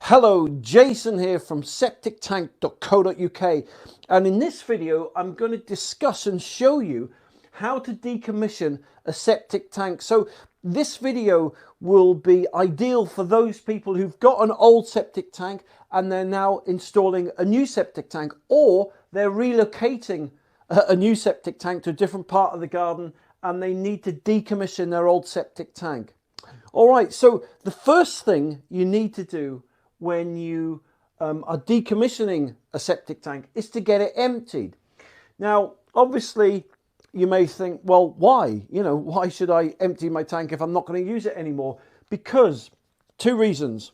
Hello, Jason here from septictank.co.uk, and in this video I'm going to discuss and show you how to decommission a septic tank. So this video will be ideal for those people who've got an old septic tank and they're now installing a new septic tank, or they're relocating a new septic tank to a different part of the garden and they need to decommission their old septic tank. All right, so the first thing you need to do when you are decommissioning a septic tank is to get it emptied. Now, obviously, you may think, well, why? Why should I empty my tank if I'm not going to use it anymore? Because two reasons.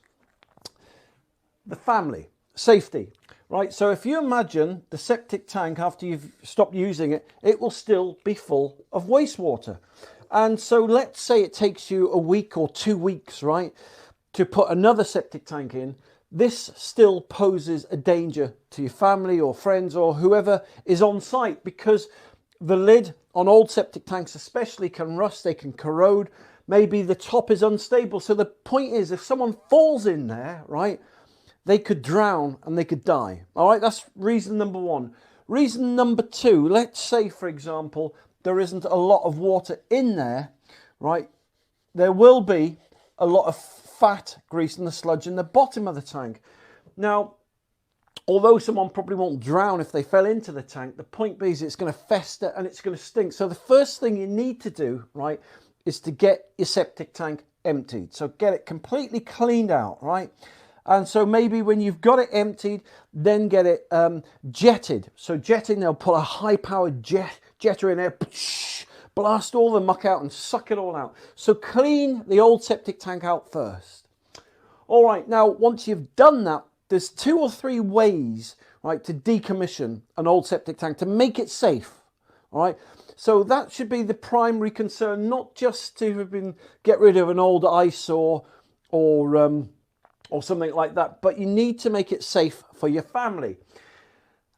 The family, safety, right? So if you imagine the septic tank after you've stopped using it, it will still be full of wastewater. And so let's say it takes you a week or 2 weeks, right, to put another septic tank in. This still poses a danger to your family or friends or whoever is on site, because the lid on old septic tanks especially can rust, they can corrode, maybe the top is unstable. So the point is, if someone falls in there, right, they could drown and they could die. All right, that's reason number one. Reason number two, let's say, for example, there isn't a lot of water in there, right? There will be a lot of fat, grease and the sludge in the bottom of the tank. Now, although someone probably won't drown if they fell into the tank, the point is it's going to fester and it's going to stink. So the first thing you need to do, right, is to get your septic tank emptied. So get it completely cleaned out, right? And so maybe when you've got it emptied, then get it jetted. So jetting, they'll put a high-powered jetter in there, blast all the muck out and suck it all out. So clean the old septic tank out first. All right, now once you've done that, there's 2 or 3 ways, right, to decommission an old septic tank to make it safe. All right, so that should be the primary concern, not just to get rid of an old eyesore or something like that, but you need to make it safe for your family.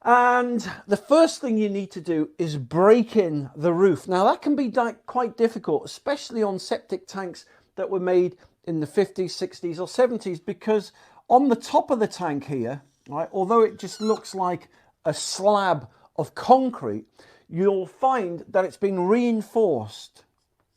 And the first thing you need to do is break in the roof. Now that can be quite difficult, especially on septic tanks that were made in the 50s, 60s or 70s, because on the top of the tank here, right, although it just looks like a slab of concrete, you'll find that it's been reinforced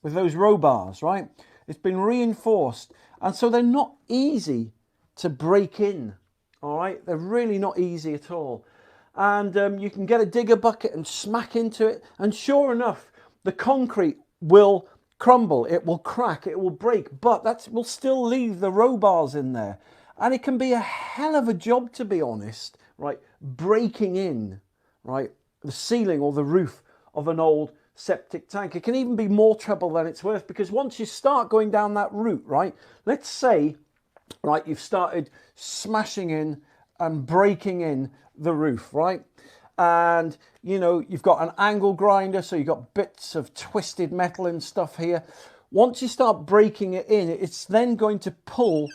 with those row bars, right? It's been reinforced, and so they're not easy to break in. All right, they're really not easy at all. And you can get a digger bucket and smack into it, and sure enough, the concrete will crumble, it will crack, it will break, but that will still leave the row bars in there. And it can be a hell of a job, to be honest, right, breaking in, right, the ceiling or the roof of an old septic tank. It can even be more trouble than it's worth, because once you start going down that route, right, let's say, right, you've started smashing in and breaking in the roof, right? And you've got an angle grinder, so you've got bits of twisted metal and stuff here. Once you start breaking it in, it's then going to pull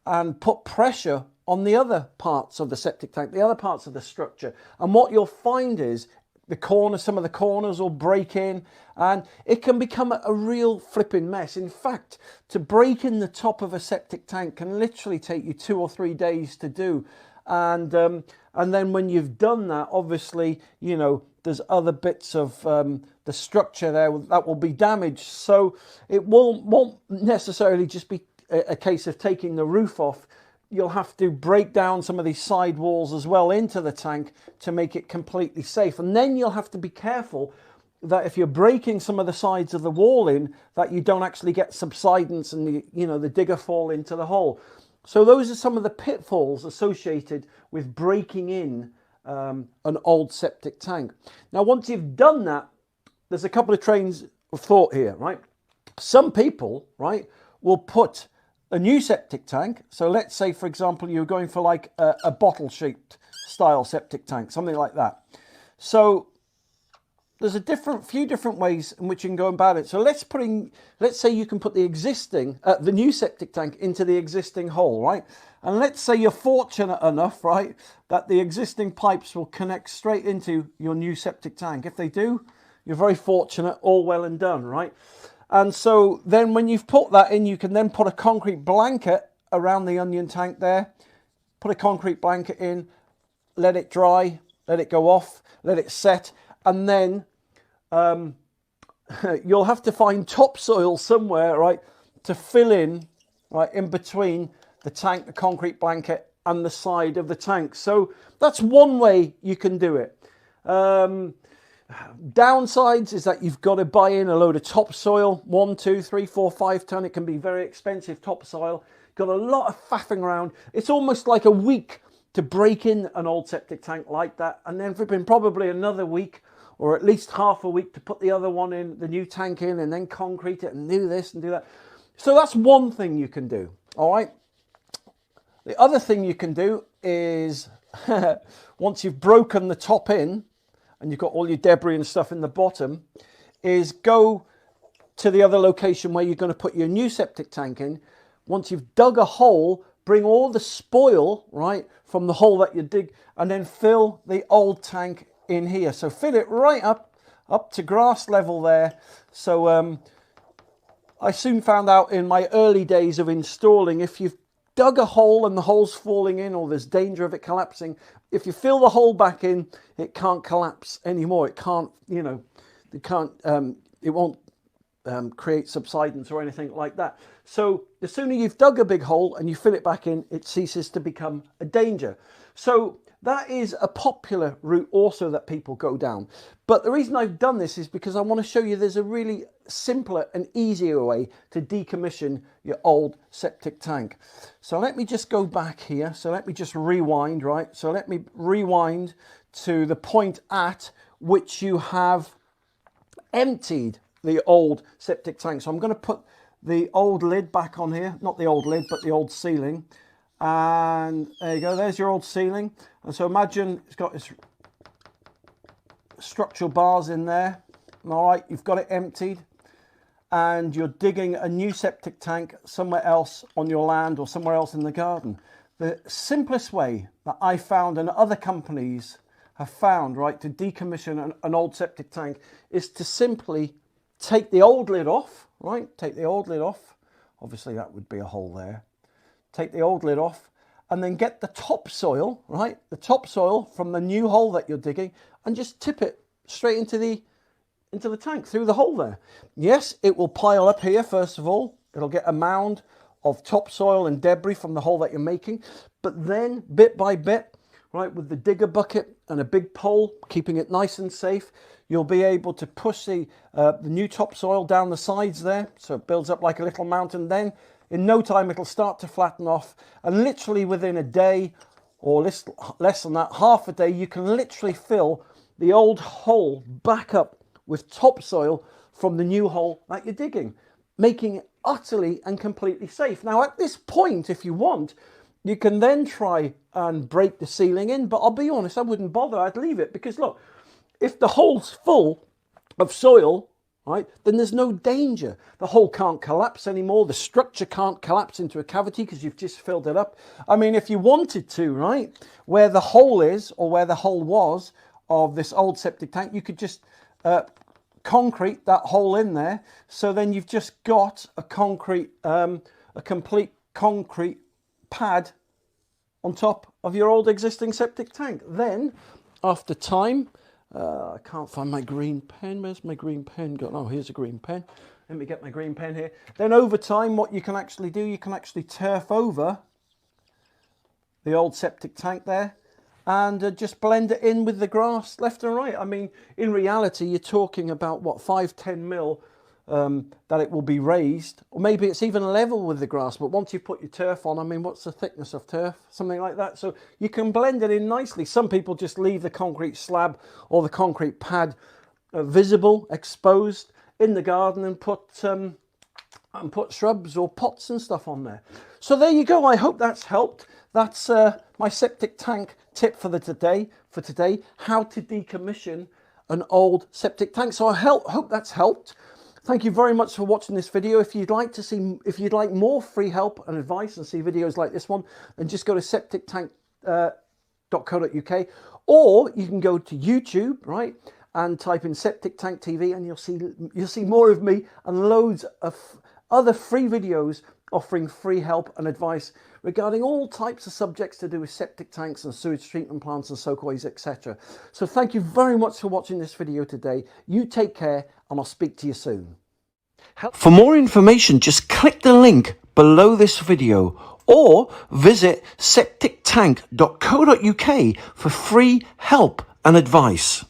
and put pressure on the other parts of the septic tank, the other parts of the structure. And what you'll find is some of the corners will break in, and it can become a real flipping mess. In fact, to break in the top of a septic tank can literally take you 2 or 3 days to do. And then when you've done that, obviously, there's other bits of the structure there that will be damaged. So it won't necessarily just be a case of taking the roof off. You'll have to break down some of these side walls as well into the tank to make it completely safe. And then you'll have to be careful that if you're breaking some of the sides of the wall in, that you don't actually get subsidence and the digger fall into the hole. So those are some of the pitfalls associated with breaking in an old septic tank. Now, once you've done that, there's a couple of trains of thought here, right? Some people, right, will put a new septic tank. So let's say, for example, you're going for like a bottle-shaped style septic tank, something like that. So there's a few different ways in which you can go about it. So let's say you can put the new septic tank into the existing hole, right? And let's say you're fortunate enough, right, that the existing pipes will connect straight into your new septic tank. If they do, you're very fortunate, all well and done, right? And so then when you've put that in, you can then put a concrete blanket around the onion tank there. put a concrete blanket in, let it dry, let it go off, let it set, and then you'll have to find topsoil somewhere, right, to fill in, right, in between the tank, the concrete blanket, and the side of the tank. So that's one way you can do it. Downsides is that you've got to buy in a load of topsoil, 1, 2, 3, 4, 5 ton. It can be very expensive topsoil. Got a lot of faffing around. It's almost like a week to break in an old septic tank like that, and then for probably another week or at least half a week to put the other one in, the new tank in, and then concrete it and do this and do that. So that's one thing you can do. All right. The other thing you can do is once you've broken the top in and you've got all your debris and stuff in the bottom, is go to the other location where you're going to put your new septic tank in. Once you've dug a hole, bring all the spoil, right, from the hole that you dig, and then fill the old tank in here. So fill it right up to grass level there. So I soon found out in my early days of installing, if you've dug a hole and the hole's falling in, or there's danger of it collapsing, if you fill the hole back in, it can't collapse anymore. It can't, you know, it won't create subsidence or anything like that. So the sooner you've dug a big hole and you fill it back in, it ceases to become a danger. So that is a popular route also that people go down. But the reason I've done this is because I want to show you there's a really simpler and easier way to decommission your old septic tank. So let me just go back here. So let me just rewind, right? So let me rewind to the point at which you have emptied the old septic tank. So I'm going to put the old lid back on here, not the old lid, but the old ceiling. And there you go, there's your old ceiling. And so imagine it's got its structural bars in there. All right, you've got it emptied and you're digging a new septic tank somewhere else on your land or somewhere else in the garden. The simplest way that I found and other companies have found, right, to decommission an old septic tank is to simply take the old lid off, right? Take the old lid off. Obviously that would be a hole there. Take the old lid off and then get the topsoil, right? The topsoil from the new hole that you're digging and just tip it straight into the tank through the hole there. Yes, it will pile up here first of all. It'll get a mound of topsoil and debris from the hole that you're making. But then bit by bit, right, with the digger bucket and a big pole, keeping it nice and safe, you'll be able to push the new topsoil down the sides there. So it builds up like a little mountain. Then in no time, it'll start to flatten off. And literally within a day or less than that, half a day, you can literally fill the old hole back up with topsoil from the new hole that you're digging, making it utterly and completely safe. Now, at this point, if you want, you can then try and break the ceiling in. But I'll be honest, I wouldn't bother. I'd leave it because, look, if the hole's full of soil, right, then there's no danger. The hole can't collapse anymore. The structure can't collapse into a cavity because you've just filled it up. I mean, if you wanted to, right, where the hole is or where the hole was of this old septic tank, you could just concrete that hole in there. So then you've just got a complete concrete pad on top of your old existing septic tank. Then, after time, I can't find my green pen. Where's my green pen gone? Oh, here's a green pen. Let me get my green pen here. Then over time, what you can actually do, you can actually turf over the old septic tank there and just blend it in with the grass left and right. I mean, in reality, you're talking about, what, 5-10 mil that it will be raised. Or maybe it's even level with the grass. But once you put your turf on, I mean, what's the thickness of turf? Something like that. So you can blend it in nicely. Some people just leave the concrete slab or the concrete pad visible, exposed in the garden and put shrubs or pots and stuff on there. So there you go. I hope that's helped. That's my septic tank tip for today. How to decommission an old septic tank. So I hope that's helped. Thank you very much for watching this video. If you'd like more free help and advice and see videos like this one, then just go to septictank.co.uk, or you can go to YouTube, right, and type in Septic Tank TV, and you'll see more of me and loads of other free videos offering free help and advice regarding all types of subjects to do with septic tanks and sewage treatment plants and soakways, etc. So thank you very much for watching this video today. You take care, and I'll speak to you soon. For more information, just click the link below this video or visit septictank.co.uk for free help and advice.